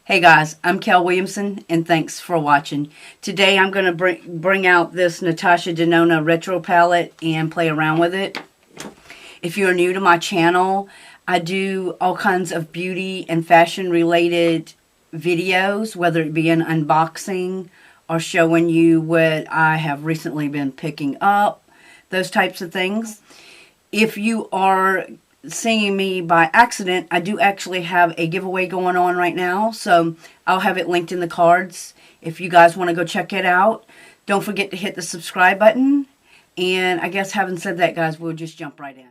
Hey guys, I'm Kell Williamson, and thanks for watching. Today I'm going to bring out this Natasha Denona Retro palette and play around with it. If you're new to my channel, I do all kinds of beauty and fashion related videos, whether it be an unboxing or showing you what I have recently been picking up, those types of things. If you are seeing me by accident, I do actually have a giveaway going on right now, so I'll have it linked in the cards if you guys want to go check it out. Don't forget to hit the subscribe button, and I guess having said that, guys, we'll just jump right in.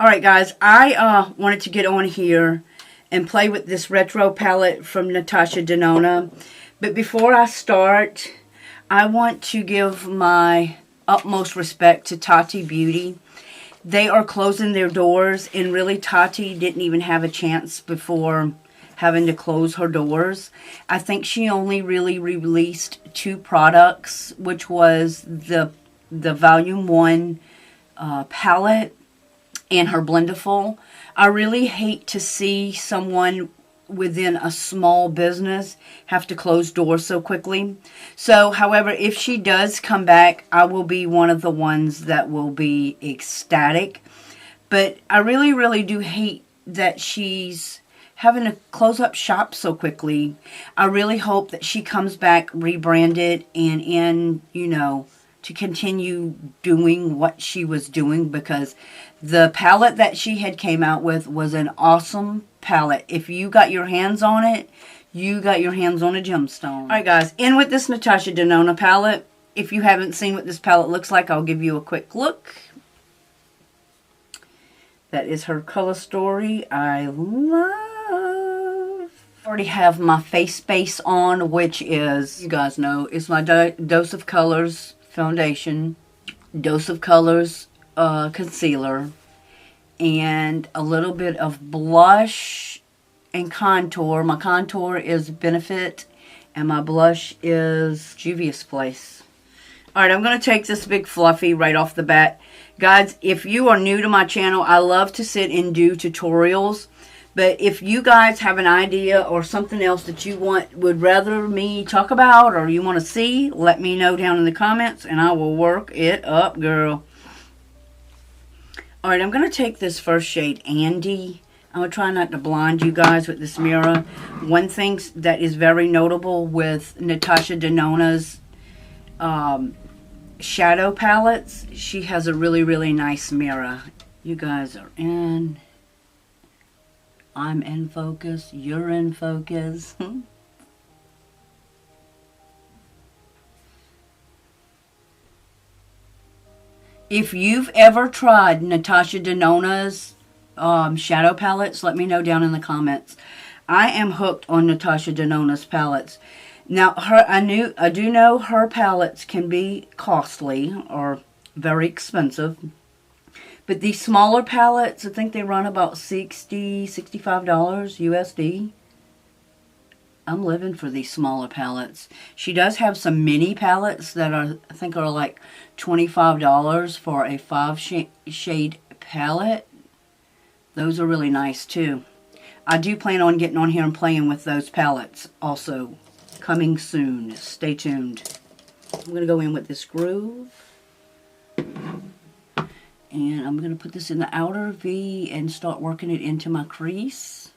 Alright guys, I wanted to get on here and play with this retro palette from Natasha Denona, but before I start, I want to give my utmost respect to Tati Beauty. They are closing their doors, and really Tati didn't even have a chance before having to close her doors. I think she only really released 2 products, which was the Volume 1 palette and her Blendiful. I really hate to see someone within a small business have to close doors so quickly. So, however, if she does come back, I will be one of the ones that will be ecstatic. But I really do hate that she's having to close up shop so quickly. I really hope that she comes back rebranded and to continue doing what she was doing, because the palette that she had came out with was an awesome palette. If you got your hands on it, you got your hands on a gemstone. Alright guys, in with this Natasha Denona palette. If you haven't seen what this palette looks like, I'll give you a quick look. That is her color story. I love. I already have my face base on, which is, you guys know, it's my Dose of Colors foundation, Dose of Colors concealer, and a little bit of blush and contour. My contour is Benefit, and my blush is Juvia's Place. Alright, I'm going to take this big fluffy right off the bat. Guys, if you are new to my channel, I love to sit and do tutorials. But if you guys have an idea or something else that you would rather me talk about or you want to see, let me know down in the comments and I will work it up, girl. Alright, I'm going to take this first shade, Andy. I'm going to try not to blind you guys with this mirror. One thing that is very notable with Natasha Denona's shadow palettes, she has a really nice mirror. You guys are in. I'm in focus. You're in focus. If you've ever tried Natasha Denona's shadow palettes, let me know down in the comments. I am hooked on Natasha Denona's palettes. Now, I do know her palettes can be costly or very expensive. But these smaller palettes, I think they run about $60, $65 USD. I'm living for these smaller palettes. She does have some mini palettes that I think are like $25 for a 5-shade palette. Those are really nice too. I do plan on getting on here and playing with those palettes also. Coming soon. Stay tuned. I'm going to go in with this Groove. And I'm going to put this in the outer V and start working it into my crease.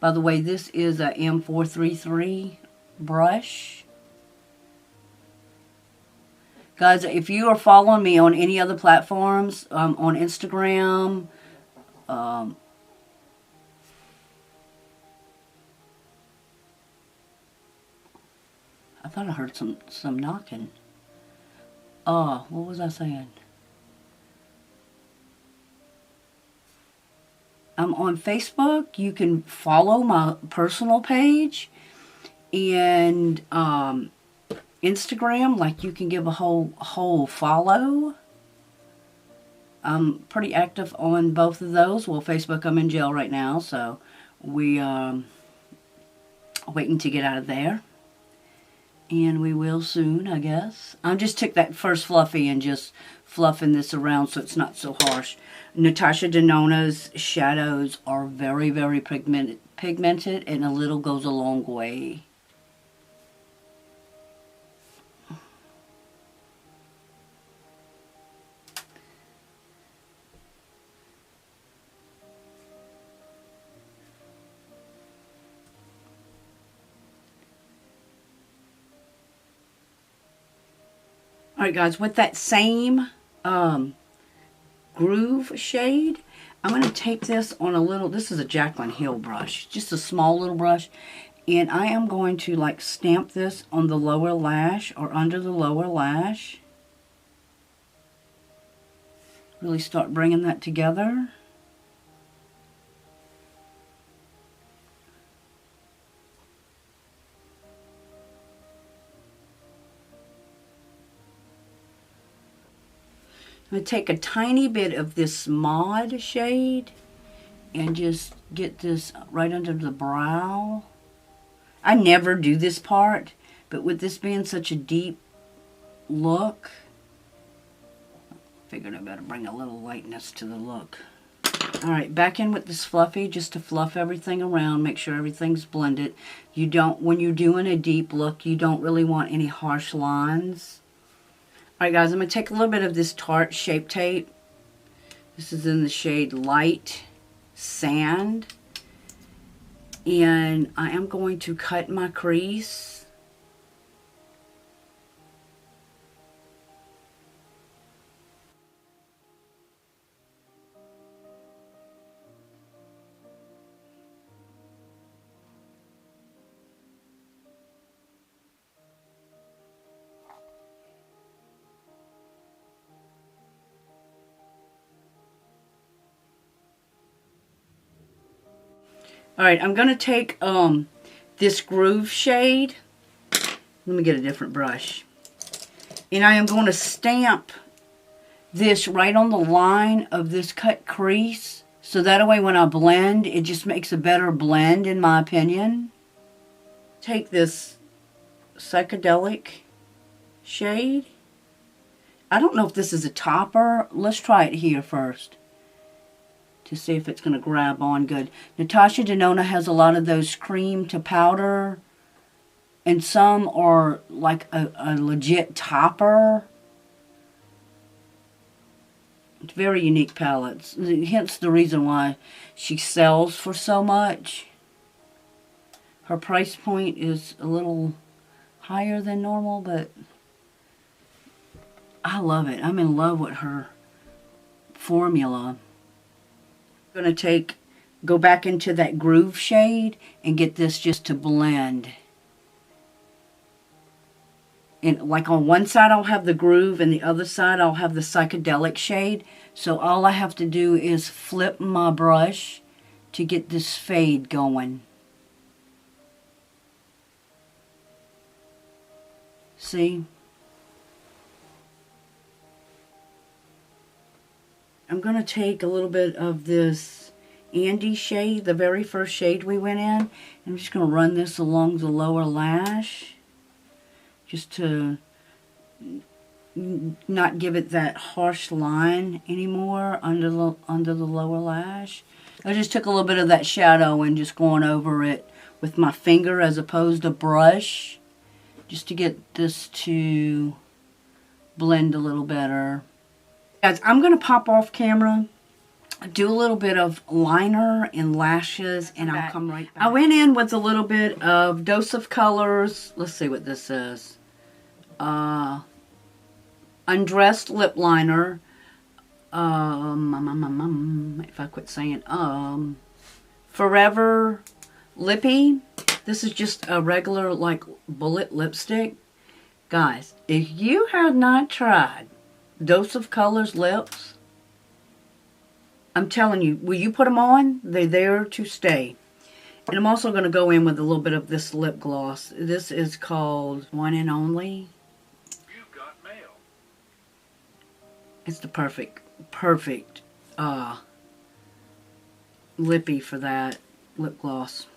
By the way, this is a M433 brush. Guys, if you are following me on any other platforms, on Instagram, I thought I heard some knocking. Oh, what was I saying? I'm on Facebook. You can follow my personal page, and Instagram, like, you can give a whole follow. I'm pretty active on both of those. Well, Facebook, I'm in jail right now, so we waiting to get out of there. And we will soon, I guess. I just took that first fluffy and just fluffing this around so it's not so harsh. Natasha Denona's shadows are very, very pigmented, and a little goes a long way. Alright guys, with that same groove shade, I'm going to take this on a little, this is a Jaclyn Hill brush, just a small little brush, and I am going to like stamp this on the lower lash or under the lower lash. Really start bringing that together. I'm going to take a tiny bit of this Mod shade and just get this right under the brow. I never do this part, but with this being such a deep look, I figured I better bring a little lightness to the look. Alright, back in with this fluffy just to fluff everything around, make sure everything's blended. You don't, when you're doing a deep look, you don't really want any harsh lines. Alright guys, I'm going to take a little bit of this Tarte Shape Tape. This is in the shade Light Sand. And I am going to cut my crease. Alright, I'm going to take this Groove shade. Let me get a different brush. And I am going to stamp this right on the line of this cut crease. So that way when I blend, it just makes a better blend in my opinion. Take this Psychedelic shade. I don't know if this is a topper. Let's try it here first to see if it's going to grab on good. Natasha Denona has a lot of those cream to powder, and some are like a legit topper. It's very unique palettes, hence the reason why she sells for so much. Her price point is a little higher than normal, but I love it. I'm in love with her formula. I'm going to go back into that Groove shade and get this just to blend. And like on one side I'll have the Groove and the other side I'll have the Psychedelic shade. So all I have to do is flip my brush to get this fade going. See? I'm going to take a little bit of this Andy shade, the very first shade we went in. I'm just going to run this along the lower lash, just to not give it that harsh line anymore under the lower lash. I just took a little bit of that shadow and just going over it with my finger as opposed to brush, just to get this to blend a little better. Guys, I'm going to pop off camera, do a little bit of liner and lashes, and I'll come right back. I went in with a little bit of Dose of Colors. Let's see what this says. Undressed Lip Liner. If I quit saying, Forever Lippy. This is just a regular, like, bullet lipstick. Guys, if you have not tried Dose of Colors lips, I'm telling you, will you put them on? They're there to stay. And I'm also going to go in with a little bit of this lip gloss. This is called One and Only. You've got mail. It's the perfect lippy for that lip gloss.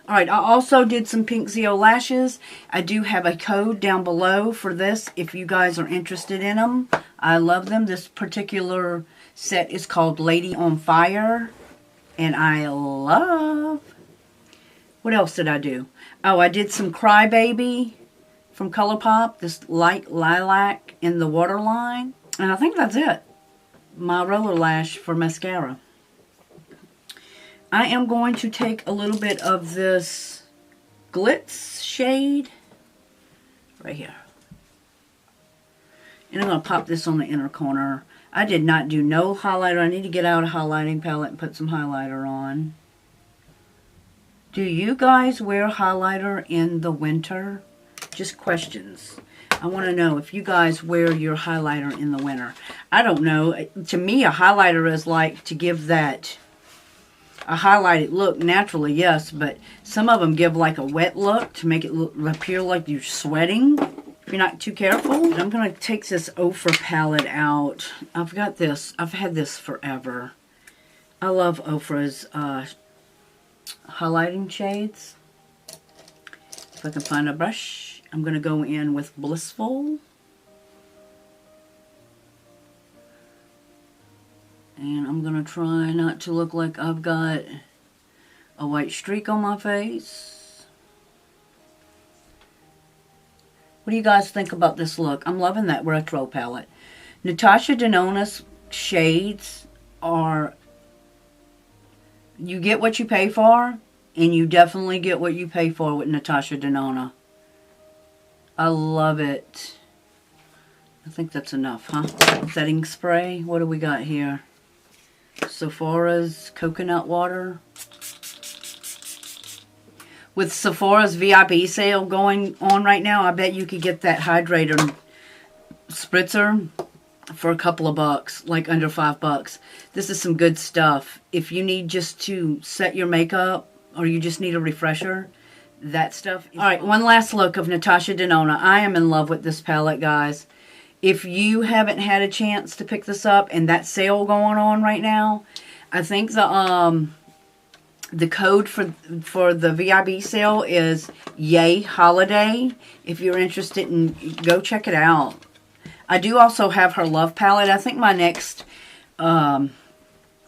Alright, I also did some Pink Zeo lashes. I do have a code down below for this if you guys are interested in them. I love them. This particular set is called Lady on Fire. And I love... What else did I do? Oh, I did some Crybaby from ColourPop. This light lilac in the waterline. And I think that's it. My roller lash for mascara. I am going to take a little bit of this Glitz shade right here. And I'm going to pop this on the inner corner. I did not do no highlighter. I need to get out a highlighting palette and put some highlighter on. Do you guys wear highlighter in the winter? Just questions. I want to know if you guys wear your highlighter in the winter. I don't know. To me, a highlighter is like to give that a highlighted look naturally, yes, but some of them give like a wet look to make it appear like you're sweating if you're not too careful. I'm going to take this Ofra palette out. I've got this. I've had this forever. I love Ofra's highlighting shades. If I can find a brush, I'm going to go in with Blissful. And I'm going to try not to look like I've got a white streak on my face. What do you guys think about this look? I'm loving that retro palette. Natasha Denona's shades are... You get what you pay for, and you definitely get what you pay for with Natasha Denona. I love it. I think that's enough, huh? Setting spray. What do we got here? Sephora's coconut water. With Sephora's VIP sale going on right now, I bet you could get that hydrator spritzer for a couple of bucks, like under $5. This is some good stuff. If you need just to set your makeup or you just need a refresher, that stuff. All right, one last look of Natasha Denona. I am in love with this palette, guys. If you haven't had a chance to pick this up and that sale going on right now, I think the code for the VIB sale is Yay Holiday. If you're interested, go check it out. I do also have her Love palette. I think my next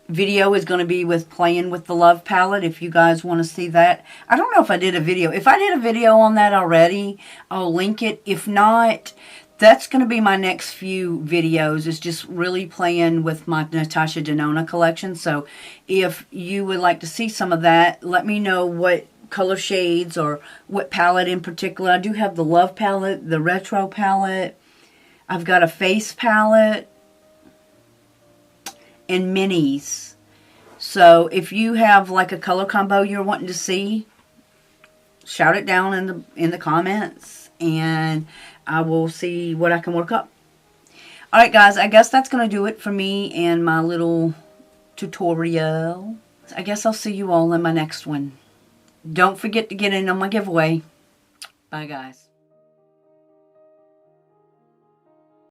video is going to be with playing with the Love palette, if you guys want to see that. I don't know if I did a video. If I did a video on that already, I'll link it. If not, that's going to be my next few videos, is just really playing with my Natasha Denona collection. So if you would like to see some of that, let me know what color shades or what palette in particular. I do have the Love palette, the Retro palette. I've got a Face palette and minis. So if you have like a color combo you're wanting to see, shout it down in the comments, and I will see what I can work up. Alright guys, I guess that's going to do it for me and my little tutorial. I guess I'll see you all in my next one. Don't forget to get in on my giveaway. Bye guys.